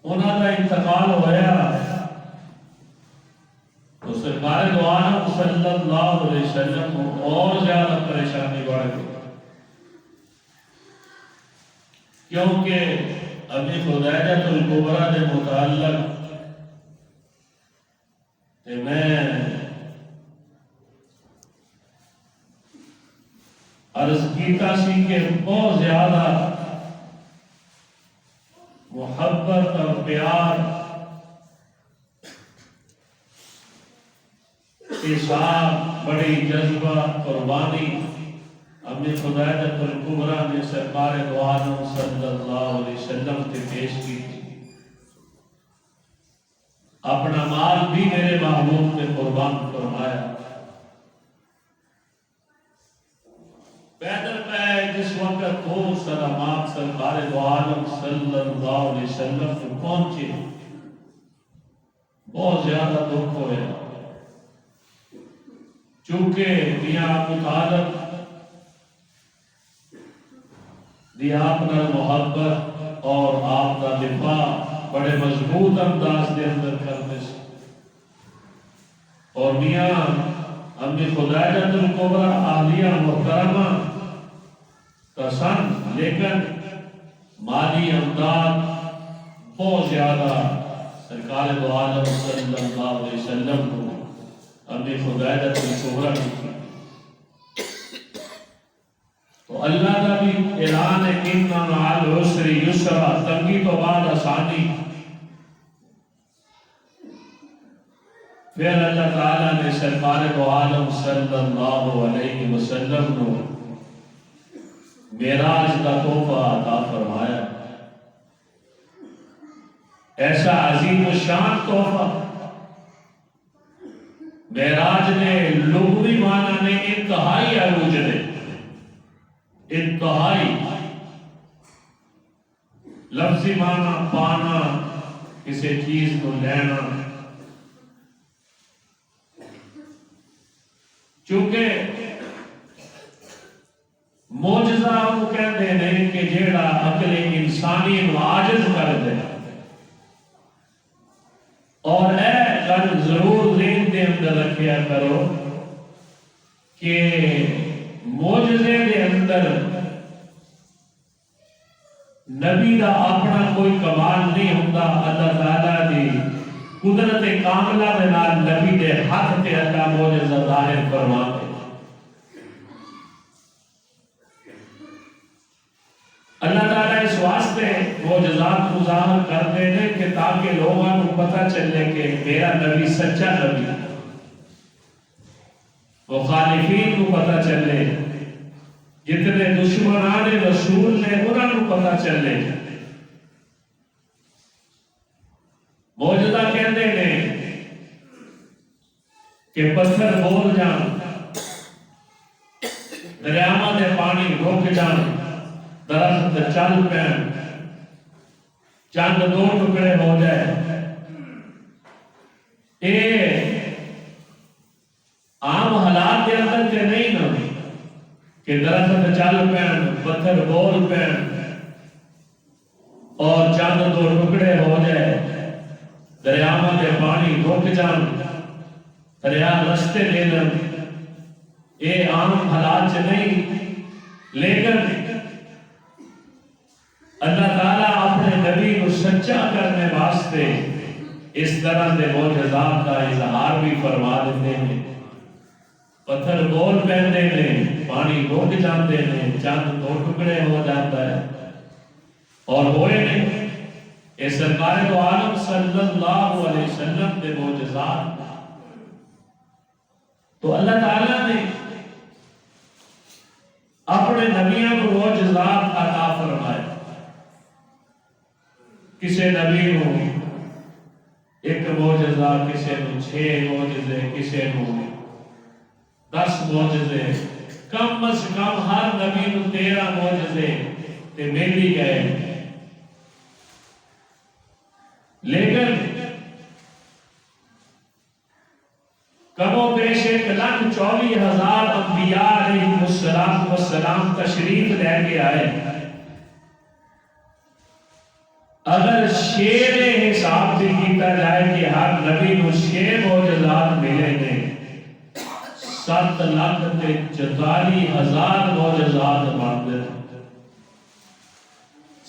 انہوں کا انتقال ہویا تو سرکار دو عالم صلی اللہ علیہ وسلم کو اور زیادہ پریشانی بڑھ گئی، کیونکہ ابی خدیجہ الکبریٰ کے متعلق میں عرض کیتا سی کہ بہت زیادہ محبت اور پیار کے ساتھ بڑی جذبہ قربانی امی خدیجہ الکبریٰ نے سرکار دو عالم صلی اللہ علیہ وسلم سے پیش کی تھی۔ اپنا مال بھی میرے محبوب نے قربان فرمایا۔ پیدل پہ جس وقت وہ سلامات سرکار دو عالم صلی اللہ علیہ وسلم کو پہنچے، بہت زیادہ دکھ ہوئے، چونکہ میاں ابو طالب دی آپ کا محبت اور آپ کا دفاع بڑے مضبوط انداز کے اندر کرتے سے، اور میاں امی خدیجہ الکبریٰ عالیہ محترمہ کا سن، لیکن مالی امداد بہت زیادہ سرکار دو عالم صلی اللہ علیہ وسلم کو امی خدیجہ الکبریٰ کی تھی۔ تو اللہ کا بھی اعلان ہے کہ ان مع العسر یسرا، تنگی تو بعد آسانی۔ پھر اللہ تعالیٰ نے سرکار دو عالم صلی اللہ علیہ وسلم کو معراج کا تحفہ عطا فرمایا، ایسا عظیم و شان تحفہ۔ معراج نے لغوی معنی میں انتہائی عروج نے، انتہائی لفظی معنی پانا، کسی چیز کو لینا، چونکہ معجزہ وہ کہتے ہیں کہ جیڑا عقل انسانی عاجز کر دے، اور اے گل ضرور ذہن دے اندر رکھیا کرو کہ معجزے دے اندر نبی دا اپنا کوئی کمال نہیں ہوتا، اللہ تعالیٰ دی قدرت کاملہ دے نال نبی دے حق تے اللہ معجزہ ظاہر فرما دے۔ اللہ تعالیٰ اس واسطے معجزات کو ظاہر کرتے ہیں کہ تاکہ لوگوں کو پتہ چلے کہ میرا نبی سچا نبی، مخالفین کو پتہ چلے، جتنے دشمنان رسول نے انہوں کو پتہ چلے۔ معجزہ کہتے ہیں کہ پتھر بول جان، دریاواں دے پانی رک جان، درخت چل پین، چند دو ٹکڑے ہو جائے۔ اے عام حالات کے اندر کے نہیں نا کہ درخت چل پین، پتھر بول پین اور چند دو ٹکڑے ہو جائے، دریاواں دے پانی رک جان، دریا رستے لے لن، اے عام حالات سے نہیں۔ لیکن اللہ تعالیٰ اپنے نبی کو سچا کرنے واسطے اس طرح دے معجزات کا اظہار بھی فرما دیتے ہیں۔ پتھر بول پہنتے ہیں، پانی رک جاتے ہیں، چند دو ٹکڑے ہو جاتا ہے، اور ہوئے نہیں۔ اے سرکار دو عالم صلی اللہ علیہ وسلم دے معجزات۔ تو اللہ تعالیٰ نے اپنے نبیوں کو معجزات عطا فرمائے۔ کسی نبی کو ایک معجزہ، کسی کو 6 معجزے، کسی کو 10 معجزے، کم از کم ہر نبی کو 13 معجزے تے مل ہی گئے۔ لیکن کم و بیش 1,24,000 انبیاء علیہ السلام تشریف لے کے آئے۔ اگر شیر حساب بھی کیتا جائے کہ ہر نبی کو 6 معجزات ملے نے 7,44,000 معجزات بنتے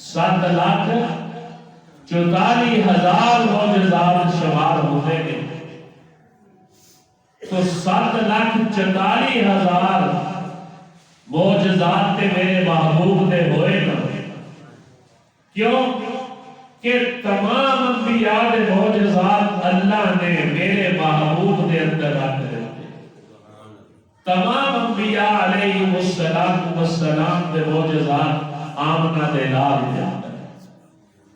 7,44,000 معجزات شمار ہوتے ہیں تو 7,44,000 معجزات تے میرے محبوب دے ہوئے نا کیوں کہ تمام انبیاء دے معجزات اللہ نے میرے محبوب دے اندر رکھ دیتے تمام انبیاء علیہ السلام دے معجزات آمنہ دے لال دے اندر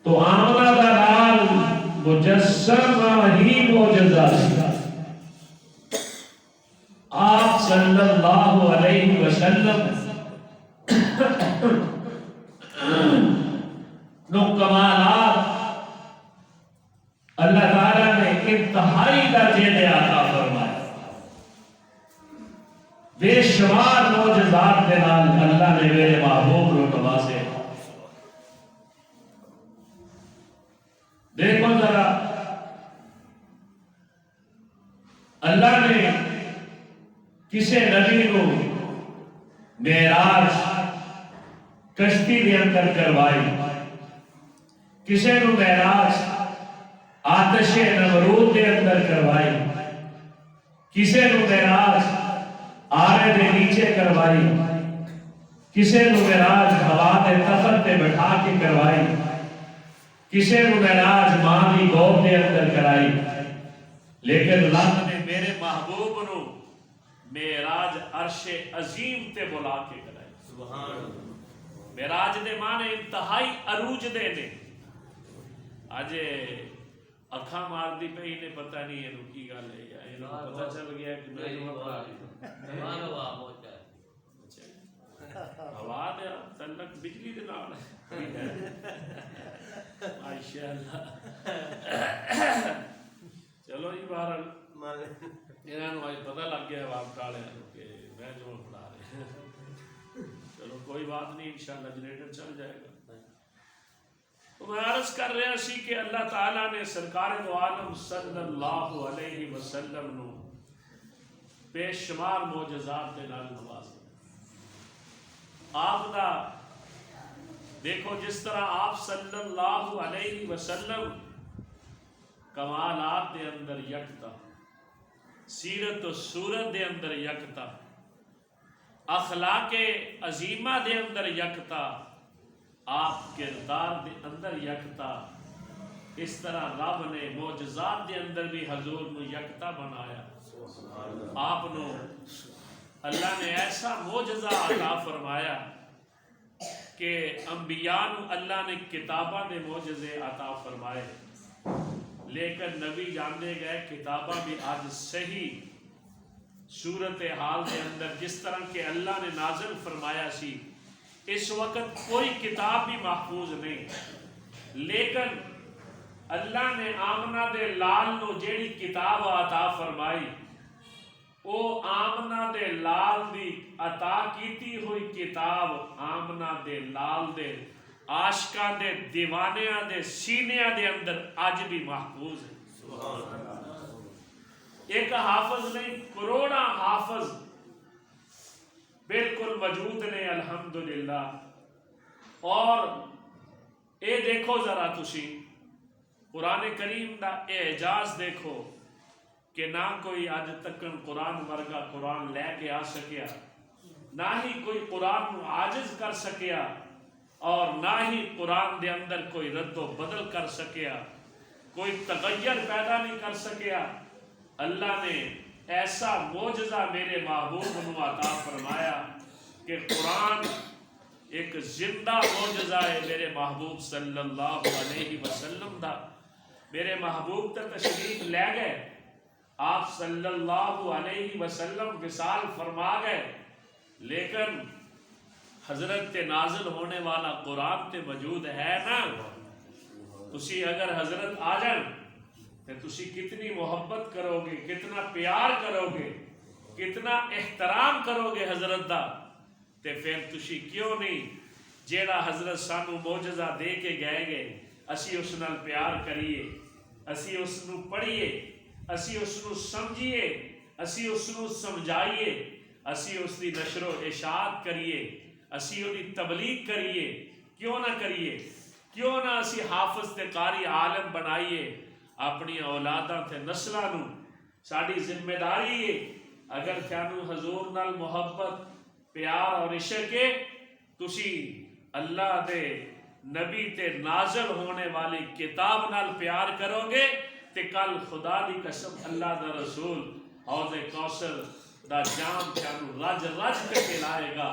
تو آمنہ دا لال مجسمہ ہی معجزہ آپ صلی اللہ علیہ وسلم نو کمالات اللہ تعالیٰ نے انتہائی درجے میں عطا فرمایا بے شمار معجزات کے نال اللہ نے میرے محبوب کو نوازے دیکھو ذرا اللہ نے کسے نبی کو معراج کشتی دے اندر کروائی کسے کو معراج آتش نمرود دے اندر کروائی کسے کو معراج آرے دے نیچے کروائی کسے کو معراج ہوا دے تخت تے بٹھا کے کروائی کسے کو معراج ماں دی گود دے اندر کرائی لیکن اللہ نے میرے محبوب نو معراج عرش عظیم تے بلا کے کرائی سبحان معراج دے معنی انتہائی عروج دے نے آج اکھاں مار دی پہ انہیں پتہ نہیں ہے کی گل ہے یا انہیں پتہ چل گیا کہ میں ہوا دے تلک بجلی دے نال ماشاءاللہ چلو جی باہر انہوں نے پتہ لگ گیا آپ ٹالے کہ میں جو پڑھا رہے ہیں چلو کوئی بات نہیں انشاءاللہ جنریٹر چل جائے گا تو میں عرض کر رہا سی کہ اللہ تعالیٰ نے سرکار دو عالم صلی اللہ علیہ وسلم نو بے شمار معجزات دے نال نوازا آپ دا دیکھو جس طرح آپ صلی اللہ علیہ وسلم کمالات دے اندر یکتا سیرت و صورت دے اندر یکتا اخلاق عظیمہ دے اندر یکتا آپ کردار دے اندر یکتا اس طرح رب نے معجزات دے اندر بھی حضور نو یکتا بنایا آپ نو اللہ نے ایسا معجزہ عطا فرمایا کہ انبیاء نو اللہ نے کتاباں دے معجزے عطا فرمائے لیکن نبی جانے گئے کتاباں بھی آج صحیح صورتحال دے اندر جس طرح کہ اللہ نے نازل فرمایا سی اس وقت کوئی کتاب بھی محفوظ نہیں لیکن اللہ نے آمنہ دے لال نو جیڑی کتاب عطا فرمائی او آمنہ دے لال دی عطا کیتی ہوئی کتاب آمنہ دے لال دے عاشقاں دے دیوانیاں دے سینیاں دے اندر آج بھی محفوظ ہے ایک حافظ نہیں کروڑا حافظ بالکل موجود نے الحمدللہ اور اے دیکھو ذرا تسی قرآن کریم دا اعجاز دیکھو کہ نہ کوئی آج تکن قرآن ورگا قرآن لے کے آ سکیا نہ ہی کوئی قرآن عاجز کر سکیا اور نہ ہی قرآن دے اندر کوئی رد و بدل کر سکیا کوئی تغیر پیدا نہیں کر سکیا اللہ نے ایسا معجزہ میرے محبوب نو عطا فرمایا کہ قرآن ایک زندہ معجزہ ہے میرے محبوب صلی اللہ علیہ وسلم دا میرے محبوب تک تشریف لے گئے آپ صلی اللہ علیہ وسلم وصال فرما گئے لیکن حضرت تے نازل ہونے والا قرآن تے موجود ہے نا تسی اگر حضرت آ جائیں تو تسی کتنی محبت کرو گے کتنا پیار کرو گے کتنا احترام کرو گے حضرت دا تے پھر تسی کیوں نہیں جیڑا حضرت سانو معجزہ دے کے گئے اسی اس نال پیار کریے، اسی اس نو پڑھیے، اسی اس نو سمجھیے، اسی اس نو سمجھائیے، اسی اس دی نشر و اشاعت کریے، اسی او دی تبلیغ کریے۔ کیوں نہ کریے؟ کیوں نہ اسی حافظ تے قاری عالم بنائیے اپنی اولاداں تے نسلاں نو؟ ساڈی ذمہ داری ہے۔ اگر تھانو حضور نال محبت، پیار اور عشق ہے، تسی اللہ دے نبی تے نازل ہونے والی کتاب نال پیار کرو گے تے کل خدا دی قسم اللہ دا رسول حوض کوثر دا جام تھانو رج رج کے پلائے گا۔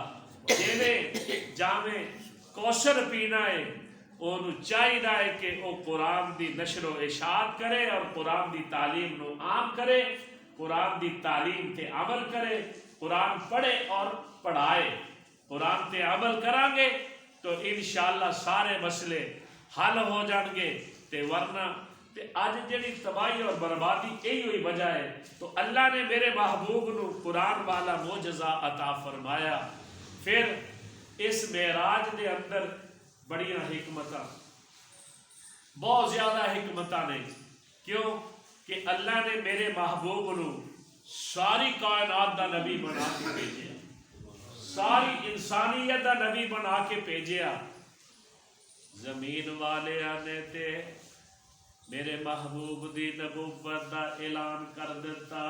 جیویں جامے کوثر پینا ہے، انہوں چاہیے ہے کہ وہ قرآن دی نشر و اشاعت کرے اور قرآن دی تعلیم نو عام کرے، قرآن دی تعلیم تے عمل کرے، قرآن پڑھے اور پڑھائے۔ قرآن تے عمل کریں گے تو انشاءاللہ سارے مسئلے حل ہو جان گے۔ تے ورنہ تے آج جڑی تباہی اور بربادی یہی ہوئی وجہ ہے۔ تو اللہ نے میرے محبوب نو قرآن والا معجزہ عطا فرمایا۔ پھر اس معراج دے اندر بڑیاں حکمتاں، بہت زیادہ حکمتاں نے۔ کیوں کہ اللہ نے میرے محبوب نو ساری کائنات دا نبی بنا کے بھیجیا، ساری انسانیت دا نبی بنا کے بھیجیا۔ زمین والے آنے تے میرے محبوب دی نبوت دا اعلان کر دیتا،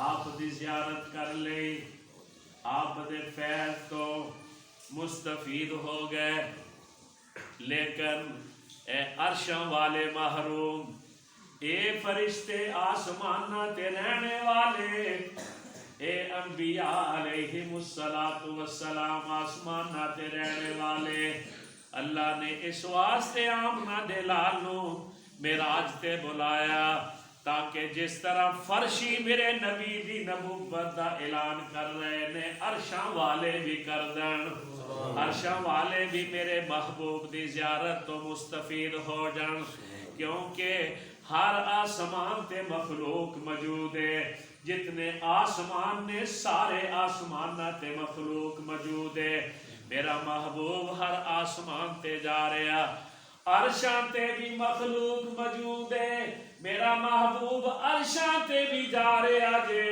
آپ دی زیارت کر لئی، آپ دے فیض تو مستفید ہو گئے، لیکن اے عرشوں والے محروم، اے فرشتے آسمانہ تے رہنے والے، اے انبیاء علیہم السلام آسمانہ تے رہنے والے، اللہ نے اس واسطے آمنہ دے لالو معراج تے بلایا تاکہ جس طرح فرشی میرے نبی دی نبوت دا اعلان کر رہے نے، عرشاں والے بھی کر دیں، عرشاں والے بھی میرے محبوب دی زیارت تو مستفید ہو جان۔ کیونکہ ہر آسمان تے مخلوق موجود ہے، جتنے آسمان نے سارے آسمان تے مخلوق موجود ہے۔ میرا محبوب ہر آسمان تے جا رہا، عرشاں تے بھی مخلوق موجود ہے، میرا محبوب عرشاں تے بھی جا رہا جے۔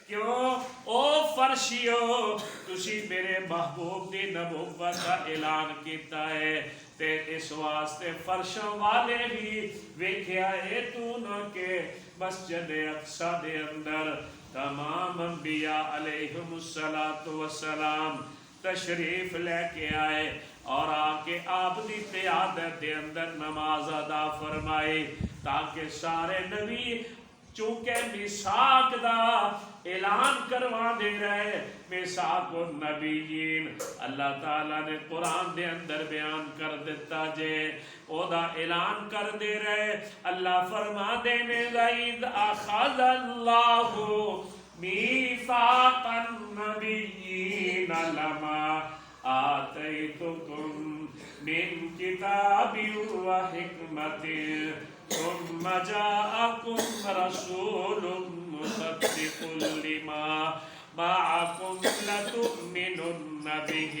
کیوں؟ او فرشیو، تسی میرے محبوب دی نبوت کا اعلان کیتا ہے، تے اس واسطے فرشوں والے بھی ویکھیا ہے تو نہ کہ مسجد اقصی دے اندر تمام انبیاء علیہم السلام تشریف لے کے آئے اور آ کے آپ دی قیادت دے اندر نماز ادا فرمائی، تاکہ سارے نبی چونکہ میثاق دا اعلان کروا دے رہے، میثاق النبیین اللہ تعالیٰ نے قرآن دے اندر بیان کر دیتا جے، او دا اعلان کر دے رہے۔ اللہ فرما دینے لَإِذْ أَخَذَ اللَّهُ مِيثَاقَ النَّبِيِّينَ لَمَا آتَيْتُكُم مِّن كِتَابٍ وَحِكْمَةٍ ثم جاءكم رسول مصدق لما معكم لتؤمنن به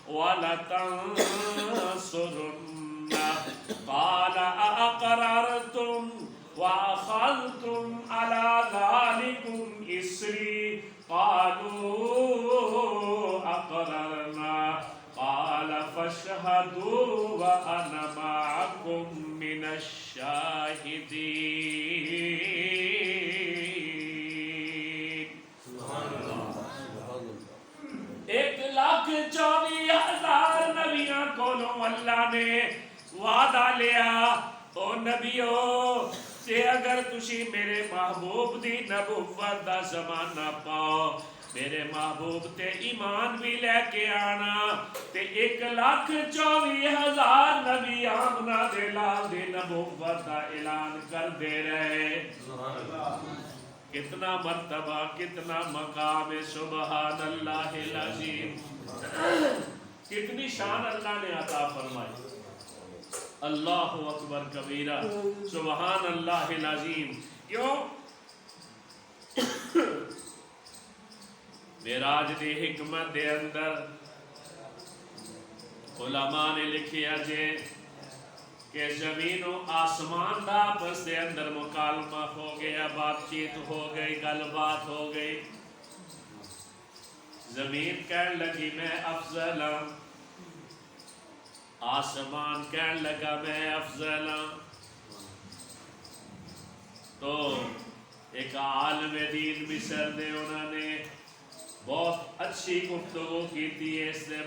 ولتنصرنه قال أأقررتم وأخذتم على ذلكم إصري قالوا أقررنا قال فاشهدوا وأنا معكم من الشاهدين۔ ایک لاکھ 24,000 نبیوں کو اللہ نے وعدہ لیا، او نبیو تے اگر تسی میرے محبوب دی نبوت دا زمانہ پاؤ، میرے محبوب تے ایمان بھی لے کے آنا، تے 1,24,000 نبی آمنہ دے لال دے نبوت دا اعلان کر دے رہے۔ کتنا مرتبہ، کتنا مقام، سبحان اللہ العظیم، کتنی شان اللہ نے عطا فرمائی۔ اللہ اکبر کبیرہ، سبحان اللہ العظیم۔ کیوں؟ معراج دی حکمت دے اندر علماء نے لکھیا جے کہ زمین و آسمان دا آپس دے اندر مکالمہ ہو گیا، بات چیت ہو گئی، گل بات ہو گئی. زمین کہنے لگی میں افضل ہوں، آسمان کہنے لگا میں افضل ہوں. تو ایک عالم دین مصر دے انہوں نے بہت اچھی گفتگو کی تھی اس نے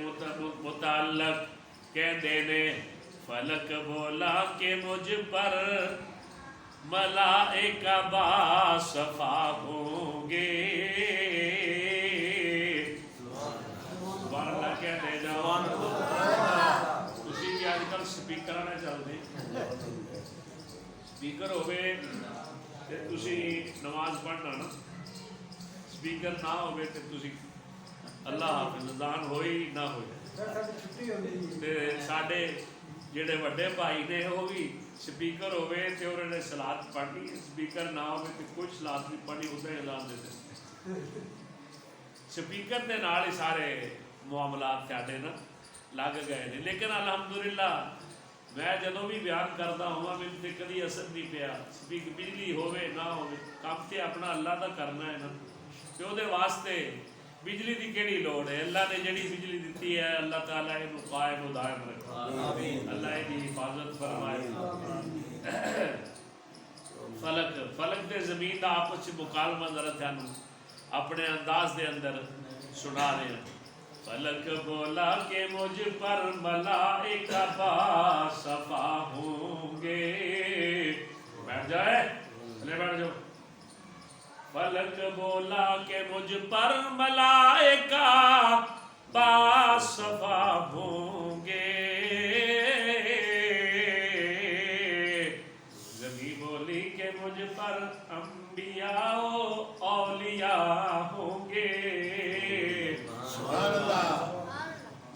متعلق. کہتے نے فلک بولا کہ مجھ پر ملائکہ باصفا ہوں گے. سبحان اللہ کہتے جاؤ. تسی بھی آج کل سپیکر نہ چلتے، سپیکر ہوئے تے تسی نماز پڑھنا نا، سپیکر نہ ہوئے تے تسی اللہ حافظ اذان ہوئی نہ ہوئی. تے ساڈے جڑے وڈے بھائی نے وہ بھی سپیکر ہوئے تے انہوں نے صلات پڑھنی، سپیکر نہ ہوئے تے کچھ صلات نہیں پڑھنی، اسے اعلان دے دے. سپیکر دے نال ہی سارے معاملات ساڈے نا لگ گئے نے. لیکن الحمدللہ میں جدوں بھی بیان کرتا ہوا میرے تے کدی اثر نہیں پیا. بجلی ہوئے نہ ہوئے کام تے اپنا اللہ دا کرنا ہے نا. تے او دے واسطے بجلی دی کیڑی لوڑ ہے؟ اللہ نے جڑی بجلی دیتی ہے اللہ تعالیٰ انہوں قائم و دائم رکھے، اللہ کی حفاظت فرمائے. فلک دے زمین دا آپس مکالمہ ذرا تھانوں اپنے انداز دے اندر سنا رہے ہیں. فلک بولا کہ مجھ پر ملائکہ باصفا ہوں گے. بیٹھ جائے، بیٹھ جاؤ. فلک بولا کہ مجھ پر ملائکہ باصفا ہوں گے. زمین بولی کہ مجھ پر انبیاء و اولیاء ہوں گے.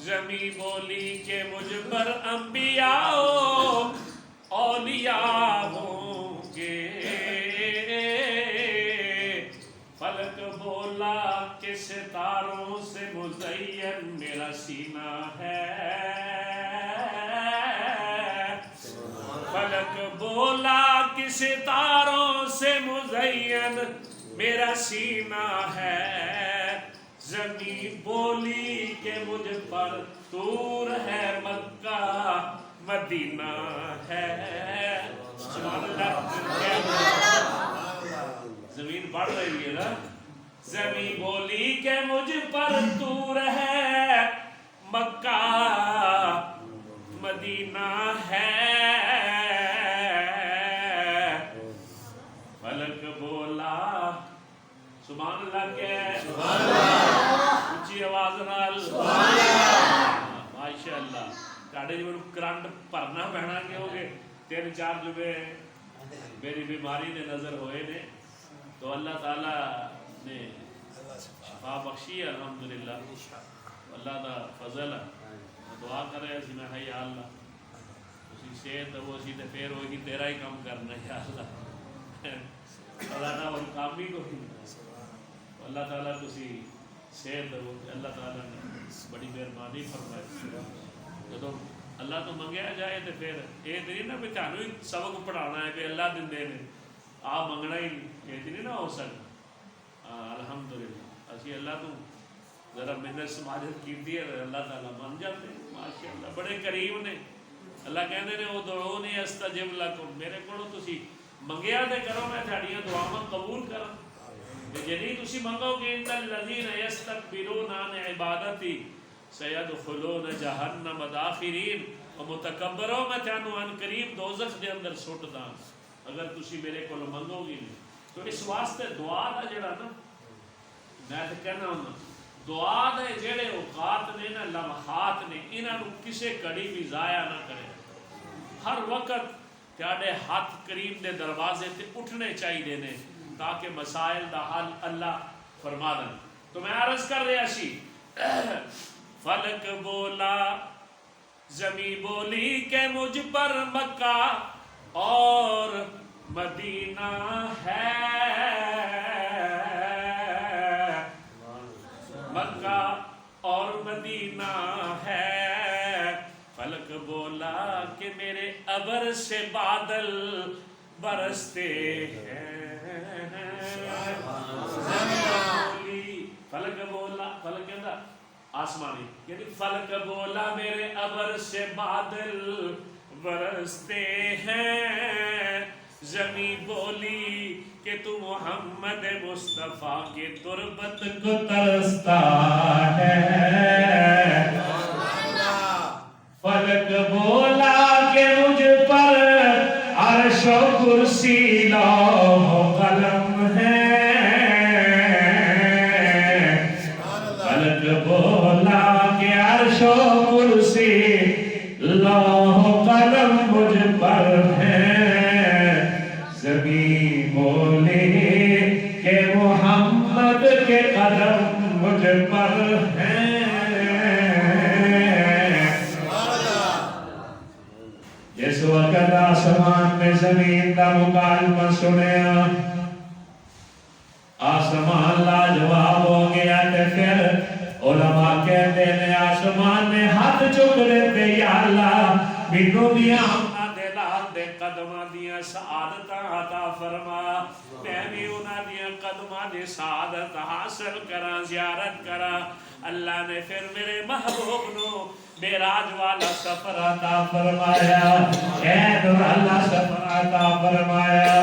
زمین بولی کہ مجھ پر انبیاء و اولیاء ہوں گے. فلک بولا کہ ستاروں سے مزین میرا سینہ ہے. فلک بولا کہ ستاروں سے مزین میرا سینہ ہے. زمین بولی کہ مجھ پر طور ہے مکہ مدینہ ہے. زمین بڑھ رہی ہے نا. زمین بولی کہ مجھ پر طور ہے مکہ مدینہ ہے. فلک بولا سبحان اللہ کے اچھی آواز نال ماشاء اللہ. تاڑے جو کرنٹ پرنا بہنا کے ہوگے 3-4 جبے میری بیماری نے نظر ہوئے نے تو اللہ تعالیٰ نے شفا بخشی ہے الحمدللہ. اللہ دا فضل ہے. دعا کرے اسی میں ہے یا اللہ اسی صحت وہ اسی تے پھر ہوئی تیرا ہی کام کرنا ہے یا اللہ. اللہ نہ وہ کام بھی کوئی اللہ تعالیٰ تسی صحت دو. اللہ تعالیٰ نے بڑی مہربانی فرمائی. جدو اللہ تو منگیا جائے تو پھر یہ نہیں نا بھی تھانوں ہی سبق پڑھانا ہے کہ اللہ دندے نے آپ منگنا ہی یہ نہیں نہ ہو سکتا. الحمدللہ اسی اللہ تو ذرا منت سماجت کی ہے اللہ تعالیٰ من جاتے ہیں ماشاء اللہ. بڑے کریم نے. اللہ کہتے ہیں ادعونی استجب لکم. میرے کو تسی منگیا تے کرو میں تھاڑیاں دعاواں قبول کروں. جی تسی منگو کہ ان الذین یستکبرون عن عبادتی سیدخلون جہنم داخرین. اور متکبرو میں تانوں ان قریب دوزخ دے اندر سٹ داں اگر تسی میرے کو منگو گی نہیں. تو اس واسطے دعا دا جڑا نا میں تو کہنا ہوں دعا دے جڑے اوقات نے نا لمحات نے انہوں کسے کڑی بھی ضائع نہ کرے. ہر وقت تیاڈے ہاتھ کریم دے دروازے تے اٹھنے چاہیے نے تاکہ مسائل دا حل اللہ فرما دیں. تو میں عرض کر رہا سی فلک بولا زمین بولی کہ مجھ پر مکہ اور مدینہ ہے. مکہ اور مدینہ ہے. فلک بولا کہ کہ میرے ابر سے بادل برستے ہیں، فلک بولا، فلک کے اندر آسمانی، یعنی فلک بولا میرے ابر سے بادل برستے ہیں، زمین بولی کہ تو محمد مصطفیٰ کی تربت کو ترستا ہے، فلک بولا کہ مجھ پر عرش و کرسی لوح و قلم ہے، فلک بولا کہ عرش و کرسی لوح و قلم مجھ پر ہے، زمین بولی کہ محمد کے قدم مجھ پر ہیں۔ جس وقت آسمان میں زمین کا مکالمہ سنیا، آسمان لاجواب ہو گیا، تے پھر علماء کہتے ہیں آسمان میں ہاتھ چک لیتے، یا اللہ مینوں بھی آمنا دے لال دے قدمہ دیا سعادتہ عطا فرما، میں بھی انہاں دیا قدمہ دے سعادت حاصل کرا، زیارت کرا۔ اللہ نے پھر میرے محبوب نو معراج والا سفر عطا فرمایا، اے نور اللہ سفر عطا فرمایا۔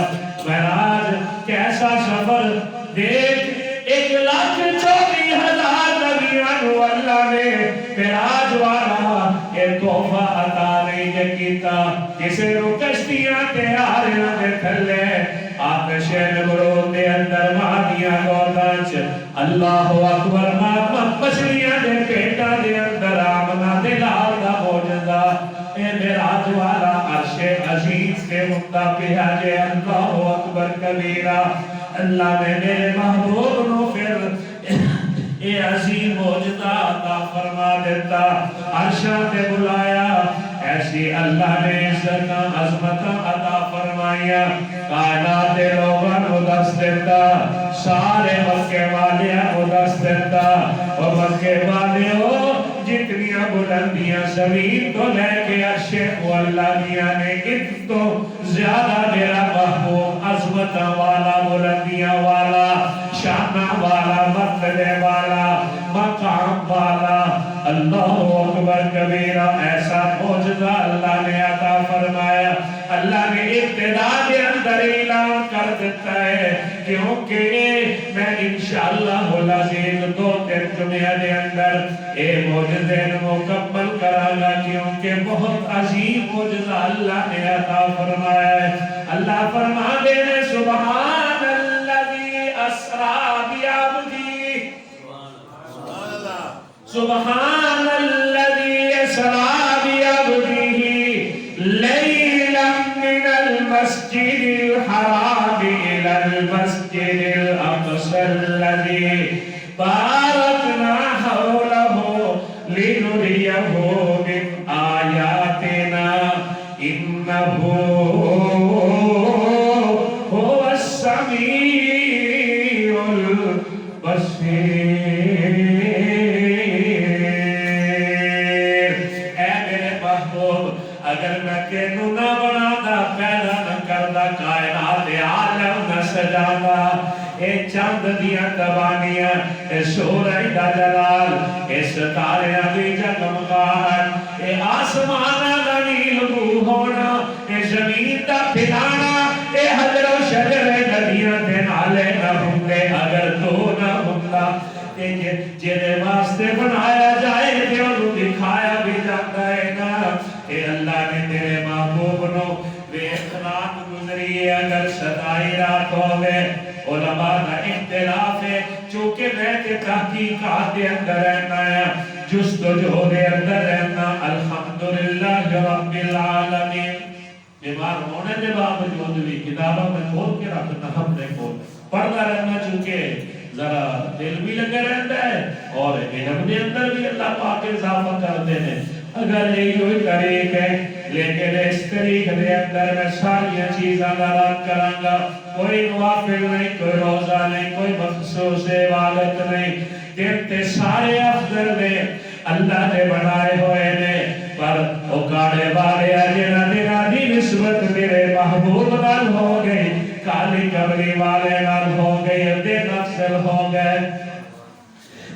معراج کیسا سفر، دیکھ 1,24,000 نبیان کو اللہ نے معراج والا ایک تحفہ عطا نہیں کیتا، کسے رو کشتیاں تیاریاں دے تھلے آتش نمرود دے اندر مہدیاں گودانچ، اللہ اکبر مچھلیاں دے پیٹا دے اندر آمنہ دے لال دا موجزہ، اے معراج والا عرش عزیز سے متقیہ جے، اللہ اکبر کبیرہ۔ اللہ نے میرے محبوب نو پھر اے عظیم موجزہ عطا فرما دیتا، عرشاں تے بلایا، ایسی اللہ نے عزت عظمت عطا فرمایا، کائنات لوگاں کو دست دیتا، سارے مکے والے کو دست دیتا، اور مکے والے ہو جتنیاں بلندیاں زمین تو لے کے عرش کو اللہ دیا نے، ان تو زیادہ میرا محبوب عظمت والا، بلندیاں والا، شانہ والا، مرتبے والا، مقام والا، اللہ اکبر کبیرہ۔ ایسا معجزہ اللہ نے عطا فرمایا، اللہ نے ابتدا کے اندر اعلان کر دیتا ہے، کیونکہ میں انشاءاللہ العزیز 2-3 جمعہ دے اندر اے معجزے مکمل کرا گا، کیونکہ بہت عظیم معجزہ اللہ نے عطا فرمایا ہے۔ اللہ فرما دے نے سبحان الذی اسرا بعبدی، سبحان الذی اسرا بعبدہ لیلا من المسجد الحرام الى المسجد الاقصى الذی بارکنا حولہ لنریہ من آیاتنا انہ هو السمیع البصیر۔ اگر میں تینوں نہ بناتا، پیدا نہ کرتا، کائنات عالم نہ سجاتا، اے چاند دیاں تبانیاں، اے سورج دا جلال، اے ستاریاں دی جگمگاہٹ، اے آسماناں دا نیل بو ہونا، اے زمین دا پھیلانا، اے حجر و شجر ندیاں تے نالے نہ ہوندے اگر تو نہ ہوندا، جیرے واسطے بنایا جائے تے انہوں دکھایا بھی جاتا ہے نا۔ اے اللہ نے تیرے محبوب نو بے اخلاق گزری ہے، اگر ستائی رات ہوئے، علماء کا اختلاف ہے، چونکہ میں تے تحقیقات دے اندر رہنا ہے، جستجو دے اندر رہنا، الحمدللہ رب العالمین۔ بیمار ہونے دے باوجود بھی کتابوں میں کھول کے رکھنا، ہم نے کھول پڑھتا رہنا، چونکہ ذرا دل بھی لگے رہتا ہے اور علم دے اندر بھی اللہ پاک اضافہ کرتے ہیں۔ اگر یہی ہوئی طریق ہے، لیکن اس طریق دے اندر میں ساری چیزاں رات کروں گا، کوئی نوافل نہیں، کوئی روزہ نہیں، کوئی مخصوص عبادت نہیں، دن تے سارے افضل نے اللہ نے بنائے ہوئے نے، پر او کاڑے والے جنہ دینا دی نسبت میرے محبوب نال ہو گئی کالی کمری والے نال ہو گئی دے نفسل ہو گئے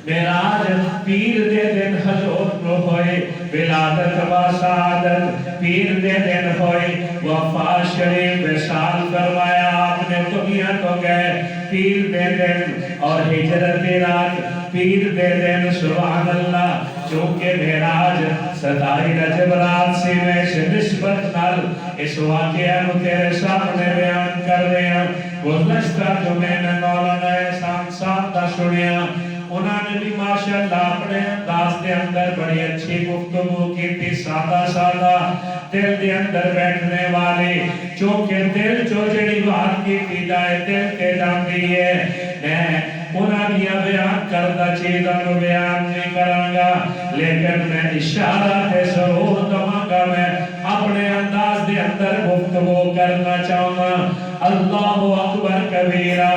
معراج پیر دے دن حضور کو ہوئے ولادت و سعادت پیر دے دن ہوئے وفا شریف وصال فرمایا آپ نے دنیا کو گئے پیر دے دن اور ہجرت رات پیر دے دن سبحان اللہ چونکہ معراج ستائی رجب رات سے میں سے نسبت نال اس واقعہ نو تیرے سامنے بیان کر رہے ہیں گزشتہ جو میں نے مولانا احسان صاحب دا سنیا انہوں نے بھی ماشاءاللہ اپنے انداز دے اندر بڑی اچھی گفتگو کی تھی سادہ سادہ دل دے اندر بیٹھنے والی چونکہ دل جو جڑی بات کی تھی جائے دل کے جاندی ہے میں انہوں نے بیان کردہ چیزوں کو بیان نہیں کرانگا لیکن میں اشارہ تے ضرور دماغا میں اپنے انداز دے اندر گفتگو کرنا چاہوں گا اللہ اکبر کبیرہ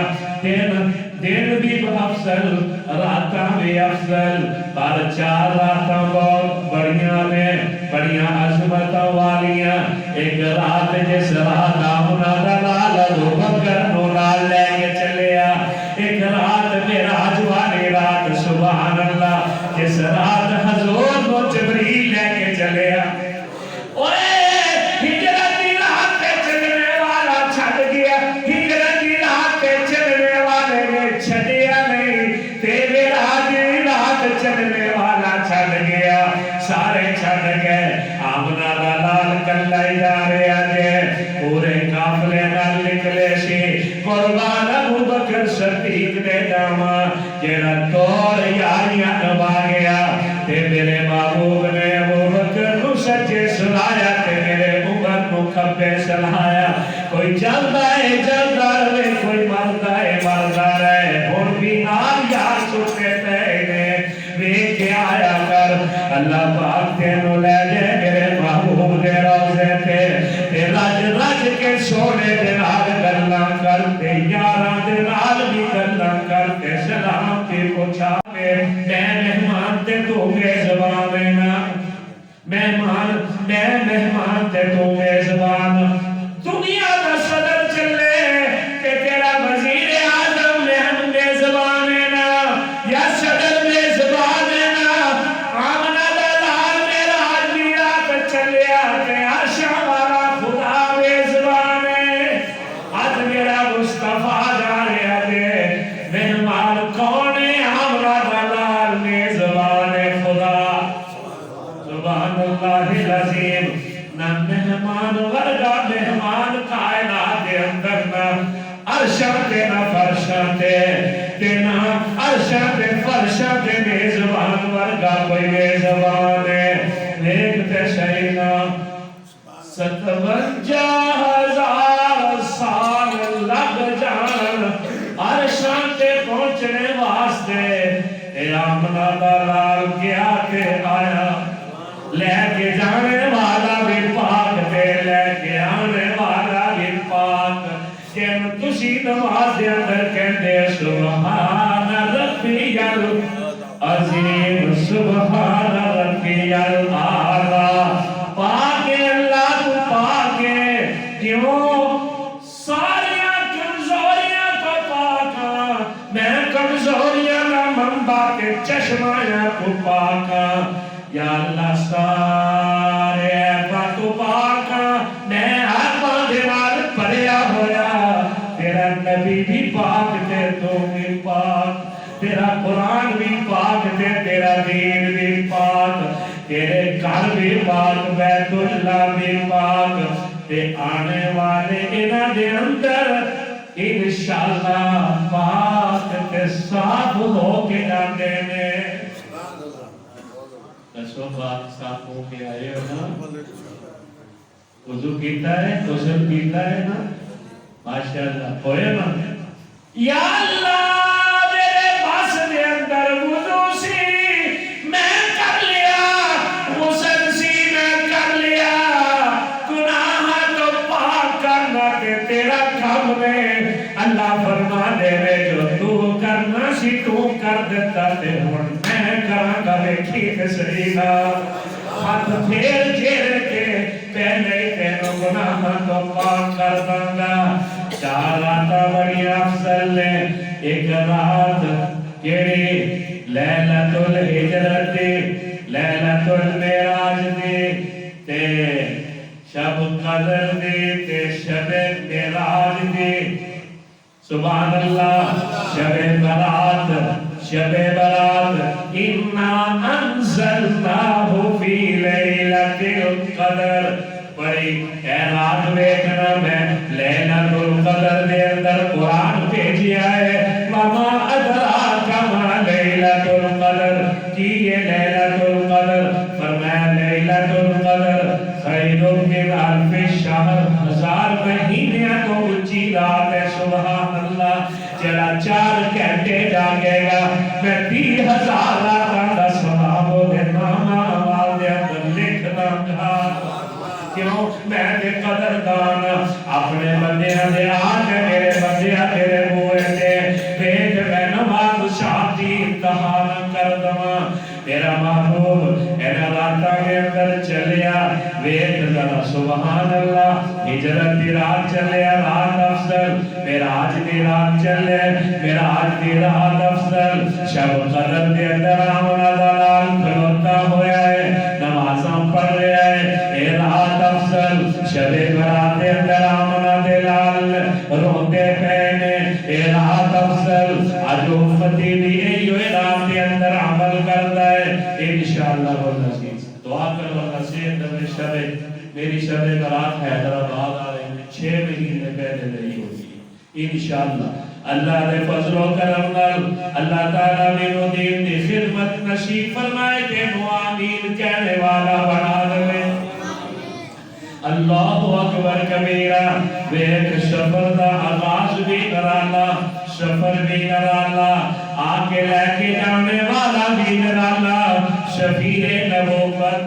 دن بھی افضل راتاں بھی افضل پر چار راتاں بہت بڑیاں میں بڑیاں عظمتاں والیاں ایک رات جس رات آمنا دلال ابو بکر نورال لے کے چلیا ایک رات معراج والی رات سبحان اللہ جس رات حضور کو جبریل لے کے چلیا چلنے والا چھڑ گیا سارے چھڑ گئے آمنہ دلال کلائی جا رہے آجے پورے کافلے نال نکلے سی قربان ابو بکر صدیق دے جاما جیڑا توڑ یاریاں نبا گیا تے میرے محبوب نے ابو بکر نو سچے سلایا تے میرے عمر نو کھبے سلایا کوئی جلدہ ہے جلدہ رہے کوئی مردہ ہے مردہ رہے اور بھی نام یار سکتے تینے کے آیا کر اللہ پاک تینو لے جائے میرے محبوب دے روزے تے رج رج کے سونے دے نال گلاں کرتے یاراں دے نال بھی گلاں کرتے سلام کی پوچھا میں مہمان تے تو میزبان نا مہمان تے تو میزبان دنیا دا صدر چلے کہ تیرا وزیر اعظم میزبان نا یا صدر مہمان ورگا مہمان کائنات دے اندر نا عرشاں تے نا فرشاں تے نا عرشاں تے فرشاں تے میزبان ورگا کوئی میزبان ہے دیکھتے شہینا 57,000 سال لگ جان عرشاں تے پہنچنے واسطے اے آمنہ دلال کیا تے آیا لے کے جانے والا بھی پاک تے لے کے آنے والا بھی پاک کہ تسی نماز دے اندر کہندے سبحان ربی العظیم سبحان ربی الاعلی پاک اللہ تو پاک ہے کیوں ساریاں کمزوریاں تو پاک میں کمزوریاں نہ منبع کے چشماں کو پاک یا اللہ سارے پاکو پاکا میں آتما دیوار پڑیا ہویا تیرا نبی بھی پاک تے تو بھی پاک تیرا قرآن بھی پاک تے تیرا دین بھی پاک تیرے گھر بھی پاک بیت اللہ بھی پاک تے آنے والے انہ دے اندر انشاءاللہ پاک تے صاف ہو کے جاندے نے دسو بات صاف ہو کے آئے ہو نا وضو کیتا ہے غسل کیتا ہے نا ماشاءاللہ ہوئے نا یا اللہ میرے پاس دے اندر وضو سی میں کر لیا غسل سی میں کر لیا گناہ تو پاک کرنا تے تیرا کام میں اللہ فرما دے رہے جو تو کرنا سی تو کر دیتا تے ہون میں کراں گا بیٹھی تے سرینا ہاتھ پھیر پھیر کے پہلے تینوں گناہ تو پاک کر دوں گا. 4 راتاں بڑی افضل نے. ایک رات کیڑی لیلۃ الہجرت دی، لیلۃ المعراج دی تے شب قدر دی تے شب معراج دی. سبحان اللہ. شب برات، شب برات. اِنَّا أَنزَلْنَاهُ فِي لَيْلَةِ الْقَدْرِ. بڑی اے رات ویکھنا میں لیلۃ القدر دے اندر قرآن بھیجیا ہے. وَمَا أَدْرَاكَ مَا لَيْلَةُ الْقَدْرِ. کی یہ لیلۃ القدر؟ فرمایا لیلۃ القدر خیر من الف شہر. 1000 مہینے تو اونچی رات ہے. سبحان اللہ. جڑا 4 گھنٹے جاگے گا میں 30,000 راتاں دا ثواب دے نام اعمال دے اندر لکھ داں گا. کیوں؟ میں دے قدردان اپنے بندیاں دے آج میرے بندیاں میرے ہوئے دے ویکھ میں نماز شادی امتحان کر دواں. میرا محبوب اے راتاں کے اندر چلیا ویکھ ذرا. سبحان اللہ. ہجرت دی رات چلیا رات افضل. معراج دی رات چلے معراج دی رات افضل. شب قدر دے اندر آمنا دلال کھلوتا ہویا ہے نمازاں پڑھ رہا ہے. اے رات افضل. شب برات دے اندر آمنا دلال روتے پہنے. اے رات افضل. آج امتی بھی ایوے رات دے اندر عمل کرتا ہے. انشاءاللہ والنصیب دعا کرو اللہ سے دبے شب میری شب برات حیدرآباد آ رہے ہیں 6 مہینے پہلے رہی ہوگی انشاءاللہ. اللہ دے فضل و کرم نال اللہ تعالیٰ میرے دین دی خدمت نصیب فرمائے کہ آمین کہنے والا بنا دے. اللہ اکبر کبیرہ. ویک سفر دا آغاز بھی نرالا سفر بھی نرالا آگے لے کے جانے والا بھی نرالا. شفیع نبوت.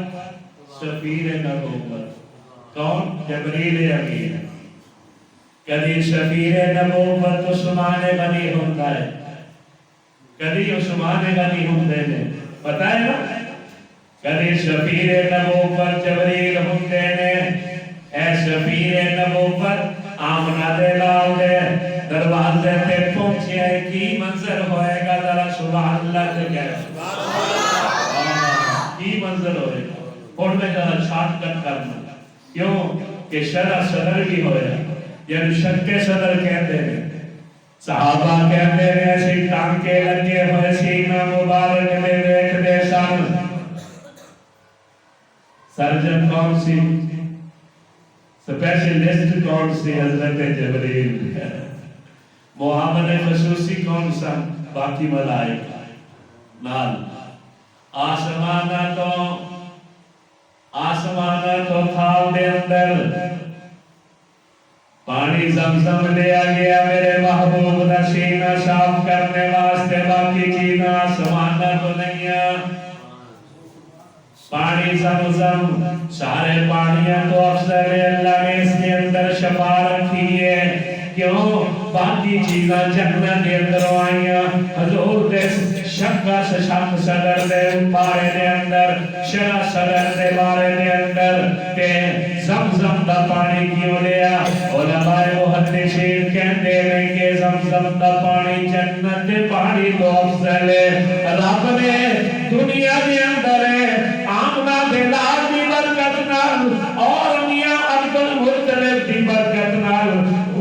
شفیع نبوت کون؟ جبریل امین. کدی شفیع نبوت عثمان غنی ہوتا ہے کدی عثمان غنی ہوتے ہیں پتہ ہے نا. کدی شفیع نبوت جبریل ہوتے ہیں. اے شفیع نبوت آمنہ دے لال دے دروازے تے پہنچے کی منظر ہوئے گا ذرا سبحان اللہ سے کہہ. کی منظر ہوئے گا اور میں ذرا شارٹ کٹ کرنا. کیوں کہ شرع صدر بھی ہوئے یعنی شک صدر کہتے ہیں. صحابہ کہتے ہیں ایسی ٹانکے لگے ہوئے سینہ مبارک میں دیکھ دے سن. سرجن کون سی سپیشلسٹ کون سی؟ حضرت جبریل. محمد خصوصی کون سا؟ باقی ملائکہ نال. آسمانہ تو تھال دے اندر پانی زمزم لیا گیا میرے محبوب دا سینہ صاف کرنے واسطے. باقی چیزاں آسمانہ تو نہیں ہے. پانی زمزم سارے پانیاں تو افضل ہے. اللہ نے اس کے اندر شفا رکھی ہے. کیوں؟ باقی چیزاں جنت کے اندر آئیاں. حضور دے شکا سے شک صدر دے بارے دے اندر شرع صدر دے بارے دے اندر تے زمزم دا پانی کیوں لیا؟ علماء محدثین کہتے ہیں کہ زمزم دا پانی جنت دے پانی تو افضل ہے. رب نے دنیا دے اندر آمنہ دے لال دی برکت نال اور میاں عبد المطلب دی برکت نال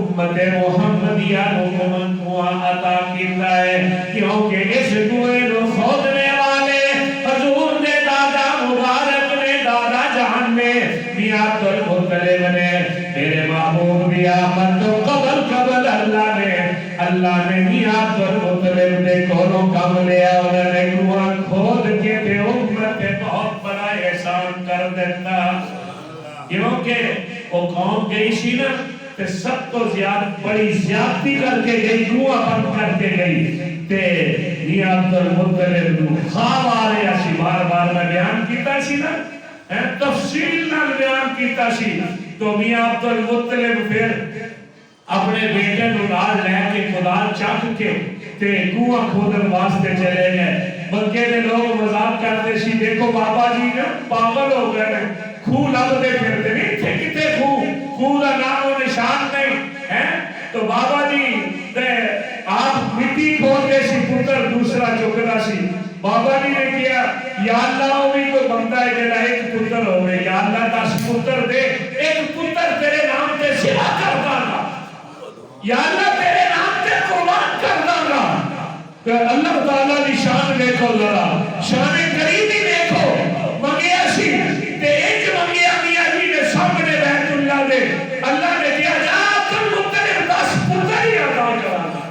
امت محمدیہ حکومت کو عطا کیتا ہے. کیونکہ اس کنویں کو کھودنے والے حضور نے دادا مبارک نے دادا جہان نے میاں عبد المطلب نے میرے محبوب دی آمد تو قبل اللہ نے میاں عبد المطلب نے کولوں کم لیا. انہوں نے کنواں کھود کے تے امت بہت بڑا احسان کر دیتا. کیونکہ وہ قوم گئی سی نا تے سب تو بڑی زیادتی کر کے گئی کنواں بند کر کے گئی تے میاں عبد المطلب نو خواب آ رہا سی. بار بار میں بیان کیتا سی نا تفصیل نال بیان کیتا سی. تو میاں عبد المطلب پھر اپنے بیٹے نو نال لے کے خدا چک کے تے کنواں کھودن واسطے چلے گئے. مکے دے لوگ مذاق کرتے سی دیکھو بابا جی نا پاگل ہو گئے خوہ لبدے پھرتے نہیں تھے کتے خوہ دا نام و نشان نہیں ہے تو بابا جی دے آپ مٹی کھولتے سی پتر دوسرا چکدا سی بابا جی نے کیا یا اللہ ہوئی کوئی بندہ ہے جنہا ایک پتر ہوئے یا اللہ 10 پتر دے ایک پتر تیرے نام تے سوا کرتا گا یا اللہ تیرے نام تے قربان کرتا گا تو اللہ تعالیٰ دی شان دیکھو ذرا شان قریبی دیکھو منگیا سی تے ایک منگیا میاں جی نے سامنے بیت اللہ دے اللہ نے کیا جا تم مطلب 10 پتر ہی عطا کرانا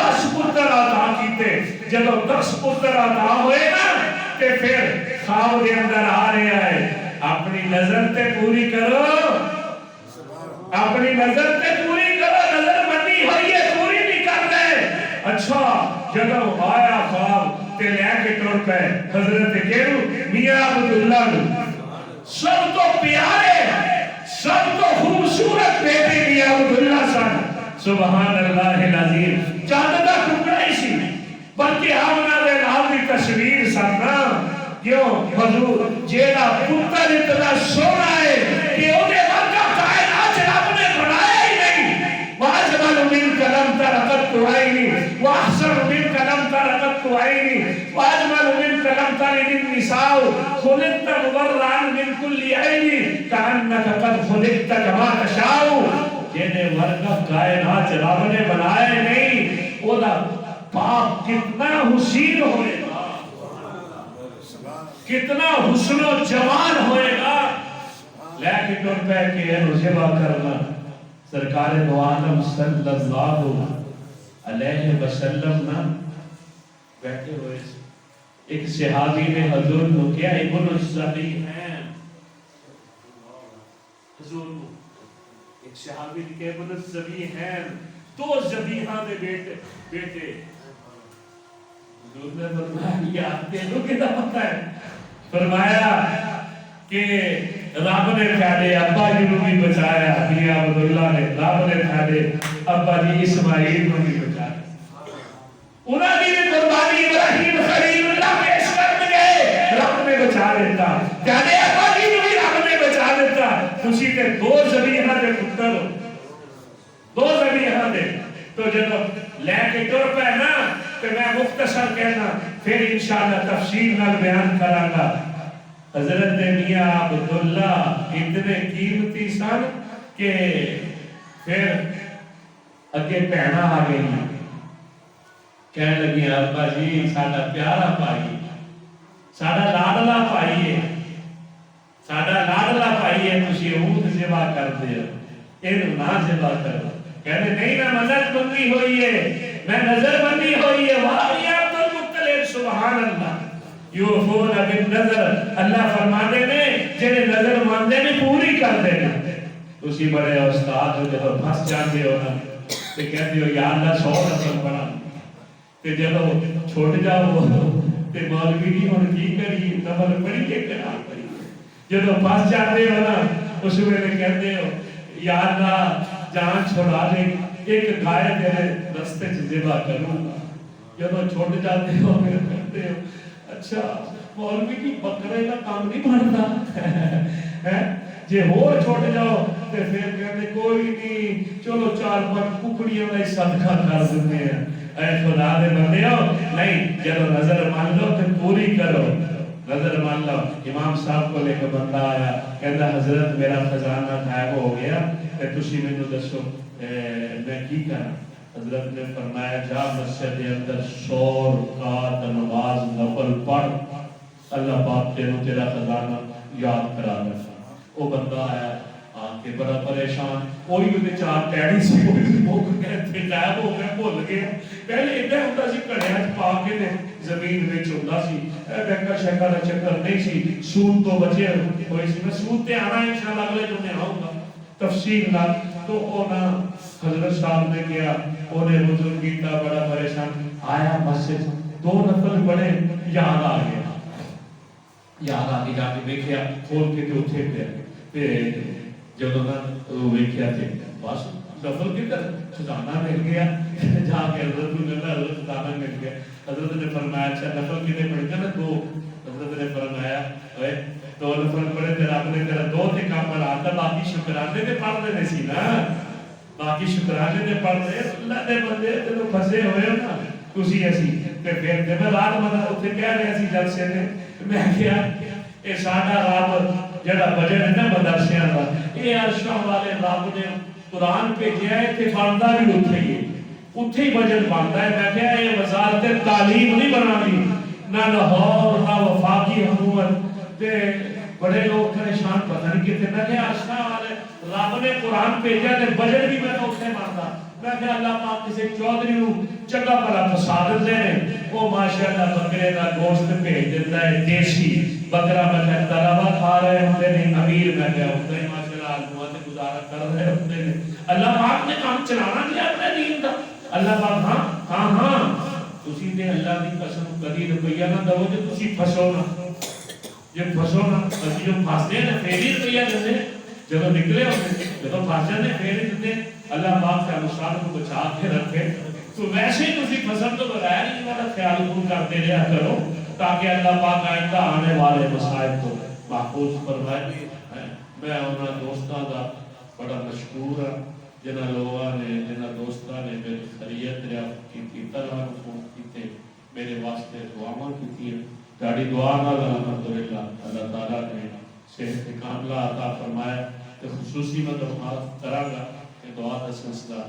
10 پتر عطا کیتے جب 10 پتر عطا ہوئے نا تے پھر خواب دے اندر آ رہے آئے اپنی نظر تے پوری کرو اپنی نظر تے پوری کرو نظر منی ہوئی ہے پوری نہیں کر دے اچھا جب آیا خواب تے لے کے ٹر پہ حضرت کیرو میاں عبداللہ سب تو پیارے سب تو خوبصورت بیٹے میاں عبداللہ سن سبحان اللہ العظیم چاند دا ٹکڑا ہی سی بلکہ آمنہ دے نال دی تصویر سن نا کیوں حضور جیڑا پتر اتنا سونا ہے کہ انہیں ورگا کائنات رب نے بنایا ہی نہیں واجمل من کلم ترقت عینی واحسن من کلم ترقت عینی واجمل من کلم ترقت النساء خلقت مبرعا من کل عینی کانک قد خلقت کما تشاؤ جنہیں ورگا کائنات رب نے بنایا ہی نہیں وہ دا باپ کتنا حسین ہوئے گا کتنا حسن و جوان ہوئے گا لیکن ٹر پہ کہ رجبہ کرنا سرکار دو عالم صلی اللہ علیہ وسلم نا بیٹھے ہوئے ایک صحابی نے حضور کو کیا ابن الزبیحین حضور کو ایک صحابی نے کیا ابن الزبیحین 2 زبیحہ دے بیٹے حضور نے فرمایا یہ آپ کے لوگ کتا پتہ ہے فرمایا کہ رب نے پھیلے ابا جی نو بھی بچایا میاں عبداللہ نے رب نے پھیلے ابا جی اسماعیل نو بھی بچایا انہاں دی قربانی ابراہیم خلیل اللہ پیش کرنے گئے رب نے بچا لیتا پھیلے ابا جی نو بھی رب نے بچا لیتا خوشی تے 2 زبیحہ دے پتر 2 زبیحہ دے تو جب لے کے ٹر پہ نا کہ میں مختصر کہنا پھر انشاءاللہ تفصیل نال بیان کروں گا حضرت میاں عبداللہ اتنے قیمتی سن کہ پھر اگے پہنا آ گئی کہنے لگی ابا جی ساڈا پیارا بھائی ساڈا لاڈلا بھائی ہے ساڈا لاڈلا بھائی ہے تسی اونٹ ذبح کردے ہو اینو نہ ذبح کرو کہنے نہیں میں نظر بندی ہوئی ہے میں نظر بندی ہوئی ہے واہ عبد المطلب سبحان اللہ یوفون بالنظر اللہ فرماتے نے جنہیں نظر ماندے میں پوری کر دے گا اسی بڑے استاد جو جب پھنس جاتے ہو نا تو کہتے ہو یا اللہ 100 نفل بنا کہ جب چھوٹ جاؤ تو مولوی کی ہون کی کری نفل پڑھی کے قرآن پڑھی جب پھنس جاتے ہو نا اس میں کہتے ہو یا اللہ جان چھوڑا دے ایک گائے تیرے رستے سے ذبح کروں گا جب چھوٹ جاتے ہو پھر کہتے ہو اچھا مولوی کی بکرے کا کام نہیں بنتا جے ہو چھوٹ جاؤ تے پھر کہتے کوئی نہیں چلو 4-5 ککڑیوں کا صدقہ کر دیتے ہیں اے خدا دے بندے ہو نہیں جب نظر مان لو تے پوری کرو نظر مان لو امام صاحب کو لے کے بندہ آیا کہتا حضرت میرا خزانہ غائب ہو گیا تے تسی مینوں دسو میں کی کرا حضرت نے فرمایا جا مسجد کے اندر 100 رکعت نماز نفل پڑھ اللہ پاک تیرا خزانہ یاد کرا دے وہ بندہ آیا آ کے بڑا پریشان کوئی بھی 4 ٹیڑی سی کوئی بھوک گئے تھے غائب ہو گئے بھول گئے پہلے ادھر ہوندا سی کڑیا پا کے نے زمین وچ ہوندا سی بیکا شیکا دا چکر نہیں سی سود تو بچے ہوئے سی میں سود تے آنا انشاءاللہ اگلے جمعے آؤں گا تفصیل نال تو اونا حضرت صاحب نے کیا اونے وضو کیتا بڑا پریشان آیا مسجد 2 نفل پڑھے یاد آ گیا یاد آ کے جا کے دیکھیا کھول کے تے اٹھے پہ تے جب نا وہ ویکھیا تے بس نفل کدھر خزانہ مل گیا جا کے حضرت نے کہا حضرت خزانہ مل گیا حضرت نے فرمایا اچھا نفل کتنے پڑھے تھے نا 2 حضرت نے فرمایا اوے 2 نفل پڑھے تے رب نے تیرا 2 تے کام بناتا باقی شکرانے تے پڑھ دے سی نا باقی شکرانے تے پڑھ دے اللہ دے بندے تے پھسے ہوئے ہو نا تسی اسی تے پھر تے میں رات مطلب اتنے کہہ رہے سی جلسے نے میں کہا اے ساڈا رب جڑا بجٹ ہے نا مدرسیاں دا اے عرشاں والے رب نے قرآن بھیجیا ہے تے بندا بھی اوتھے ہی اوتھے ہی بجٹ بندا ہے میں کہا یہ وزارت تعلیم نہیں بنانی نہ لاہور نہ وفاقی حکومت تے بڑے لوگ پریشان پتہ نہیں کتنے میں کہا عرشاں والے رب نے قرآن بھیجا تے بجٹ بھی میں اوتھے بندا میں کہا اللہ پاک کسی چودھری نو چنگا بھلا فسا دے وہ ماشاءاللہ بکرے کا گوشت بھیج دیتا ہے دیسی بکرا میں کہا طلبہ کھا رہے ہوتے ہیں امیر میں کہا ہوتا ہے ماشاءاللہ آدموں سے گزارا کر رہے ہوتے ہیں اللہ پاک نے کام چلانا کیا اپنے دین کا اللہ پاک ہاں تسی تے اللہ دی قسم کدی روپیہ نہ دو کہ تسی پھسو نہ جب پھسو نہ اسی جو پھستے ہیں پھر ہی روپیہ دیتے جب نکلے ہوتے جب پھس جاتے پھر ہی دیتے اللہ پاک کے انوسار کو بچا کے رکھے تو ویسے ہی تسی پسند تو بغیر ہی والا خیال خود کرتے رہا کرو تاکہ اللہ پاک آئندہ آنے والے مسائل کو محفوظ فرمائے میں انہاں دوستاں دا بڑا مشکور ہوں جنہاں لوگاں نے جنہاں دوستاں نے میری خیریت دریافت کی طرح فون کیتے میرے واسطے دعاواں کیتی ہیں تہاڈی دعا نال الحمدللہ اللہ تعالیٰ نے صحت کاملہ عطا فرمایا کہ خصوصی میں درخواست کراں گا کہ دعا کا سلسلہ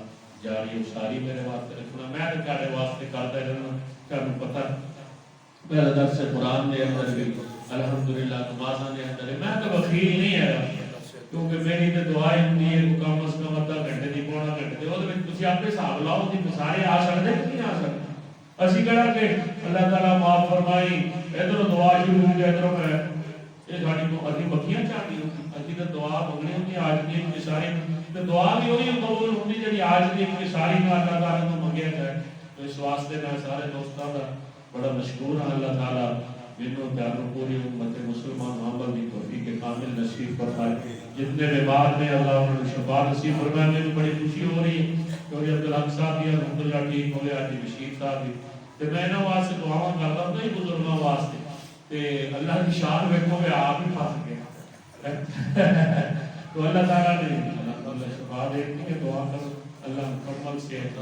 جاری و ساری میرے واسطے رکھنا میں تو تہاڈے واسطے کردا رہنا تانوں پتہ میرا درس قرآن دے اندر بھی الحمدللہ نمازاں دے اندر میں تو وکیل نہیں ہے کیونکہ میری تے دعا ہوندی ہے کم از کم آدھا گھنٹے دی پونا گھنٹے دی وہ تسی اپنے حساب لاؤ کہ سارے آ سکدے کہ نہیں آ سکدے اسی کہڑا کہ اللہ تعالیٰ معاف فرمائی ادھر دعا شروع ہو جائے ادھر میں یہ ساڈی کو ادھی مکھیاں چاہتی ہوندی اسی تے دعا منگنی ہوندی آج دی انکساری تے دعا بھی وہی قبول ہوندی جڑی آج دی انکساری نال اللہ تعالیٰ کو منگیا جائے تو اس واسطے میں سارے دوستاں دا بڑا مشکور ہوں اللہ تعالیٰ جنہوں پیاروں پوری امت مسلمان عمل کی توفیق کامل نصیب فرمائے جتنے بیمار میں اللہ انہوں نے شفا نصیب فرمائے مجھے بڑی خوشی ہو رہی ہے کہ عبدالحق صاحب بھی الحمدللہ ٹھیک ہو گیا جی بشیر صاحب بھی تو میں انہوں واسطے دعاواں کرتا ہوں نہیں بزرگوں واسطے کہ اللہ کی شان ویکھو گے آپ ہی پھنس گئے تو اللہ تعالیٰ نے اللہ شفا دے دی کہ دعا کرو اللہ مکمل صحت